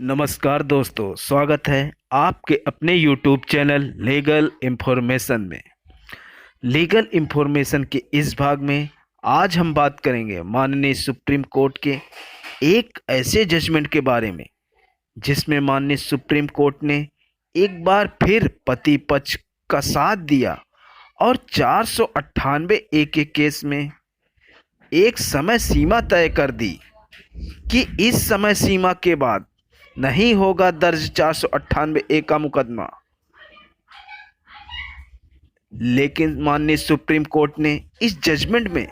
नमस्कार दोस्तों, स्वागत है आपके अपने YouTube चैनल लीगल इन्फॉर्मेशन में। लीगल इन्फॉर्मेशन के इस भाग में आज हम बात करेंगे माननीय सुप्रीम कोर्ट के एक ऐसे जजमेंट के बारे में जिसमें माननीय सुप्रीम कोर्ट ने एक बार फिर पति पक्ष का साथ दिया और 498 ए के केस में एक समय सीमा तय कर दी कि इस समय सीमा के बाद नहीं होगा दर्ज 498 ए का मुकदमा। लेकिन माननीय सुप्रीम कोर्ट ने इस जजमेंट में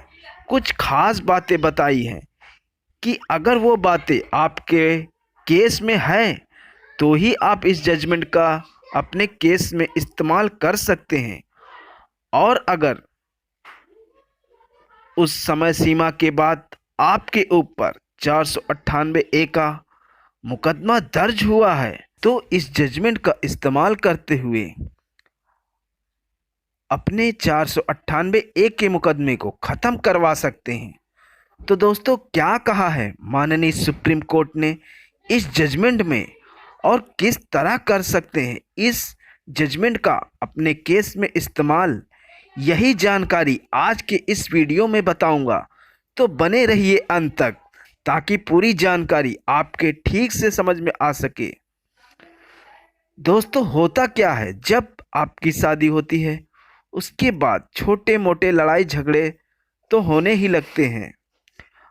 कुछ खास बातें बताई हैं कि अगर वो बातें आपके केस में है तो ही आप इस जजमेंट का अपने केस में इस्तेमाल कर सकते हैं, और अगर उस समय सीमा के बाद आपके ऊपर 498 ए का मुकदमा दर्ज हुआ है तो इस जजमेंट का इस्तेमाल करते हुए अपने 498 ए के मुकदमे को ख़त्म करवा सकते हैं। तो दोस्तों, क्या कहा है माननीय सुप्रीम कोर्ट ने इस जजमेंट में और किस तरह कर सकते हैं इस जजमेंट का अपने केस में इस्तेमाल, यही जानकारी आज के इस वीडियो में बताऊंगा। तो बने रहिए अंत तक ताकि पूरी जानकारी आपके ठीक से समझ में आ सके। दोस्तों, होता क्या है, जब आपकी शादी होती है उसके बाद छोटे मोटे लड़ाई झगड़े तो होने ही लगते हैं,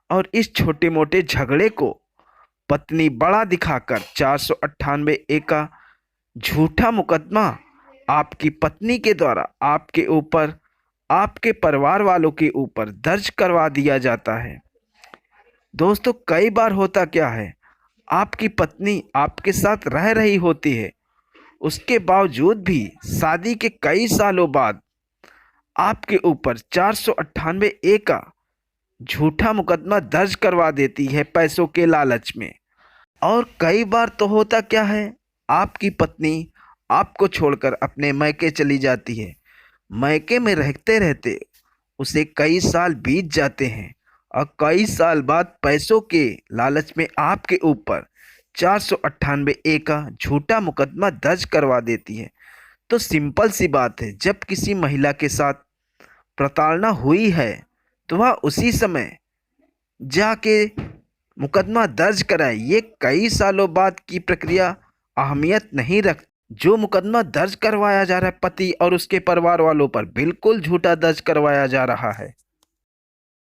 और इस छोटे मोटे झगड़े को पत्नी बड़ा दिखाकर 498 ए का झूठा मुकदमा आपकी पत्नी के द्वारा आपके ऊपर, आपके परिवार वालों के ऊपर दर्ज करवा दिया जाता है। दोस्तों, कई बार होता क्या है, आपकी पत्नी आपके साथ रह रही होती है, उसके बावजूद भी शादी के कई सालों बाद आपके ऊपर 498 ए का झूठा मुकदमा दर्ज करवा देती है पैसों के लालच में। और कई बार तो होता क्या है, आपकी पत्नी आपको छोड़कर अपने मैके चली जाती है। मैके में रहते रहते उसे कई साल बीत जाते हैं और कई साल बाद पैसों के लालच में आपके ऊपर 498 ए का झूठा मुकदमा दर्ज करवा देती है। तो सिंपल सी बात है, जब किसी महिला के साथ प्रताड़ना हुई है तो वह उसी समय जाके मुकदमा दर्ज कराए। ये कई सालों बाद की प्रक्रिया अहमियत नहीं रखती। जो मुकदमा दर्ज करवाया जा रहा है पति और उसके परिवार वालों पर, बिल्कुल झूठा दर्ज करवाया जा रहा है।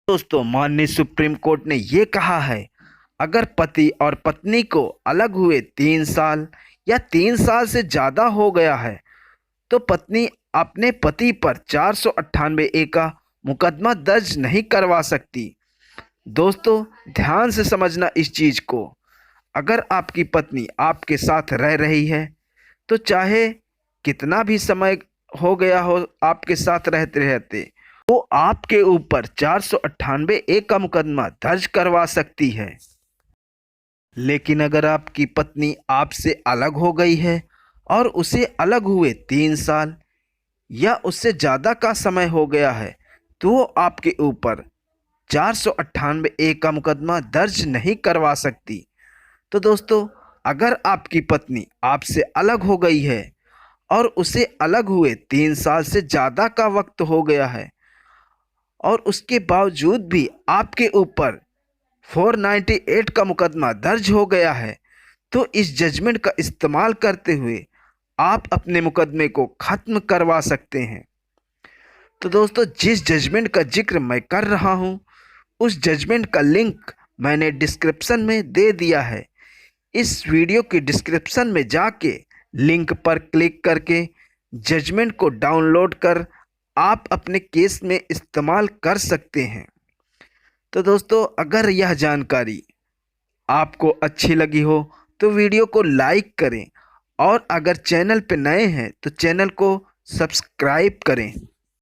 दोस्तों, माननीय सुप्रीम कोर्ट ने ये कहा है, अगर पति और पत्नी को अलग हुए 3 साल या 3 साल से ज़्यादा हो गया है तो पत्नी अपने पति पर 498 ए का मुकदमा दर्ज नहीं करवा सकती। दोस्तों, ध्यान से समझना इस चीज़ को। अगर आपकी पत्नी आपके साथ रह रही है तो चाहे कितना भी समय हो गया हो आपके साथ रहते रहते, वो आपके ऊपर 498 ए का मुकदमा दर्ज करवा सकती है। लेकिन अगर आपकी पत्नी आपसे अलग हो गई है और उसे अलग हुए 3 साल या उससे ज़्यादा का समय हो गया है तो वो आपके ऊपर 498 ए का मुकदमा दर्ज नहीं करवा सकती। तो दोस्तों, अगर आपकी पत्नी आपसे अलग हो गई है और उसे अलग हुए 3 साल से ज़्यादा का वक्त हो गया है और उसके बावजूद भी आपके ऊपर 498 का मुकदमा दर्ज हो गया है तो इस जजमेंट का इस्तेमाल करते हुए आप अपने मुकदमे को ख़त्म करवा सकते हैं। तो दोस्तों, जिस जजमेंट का जिक्र मैं कर रहा हूँ उस जजमेंट का लिंक मैंने डिस्क्रिप्शन में दे दिया है। इस वीडियो की डिस्क्रिप्शन में जाके लिंक पर क्लिक करके जजमेंट को डाउनलोड कर आप अपने केस में इस्तेमाल कर सकते हैं। तो दोस्तों, अगर यह जानकारी आपको अच्छी लगी हो तो वीडियो को लाइक करें, और अगर चैनल पर नए हैं तो चैनल को सब्सक्राइब करें।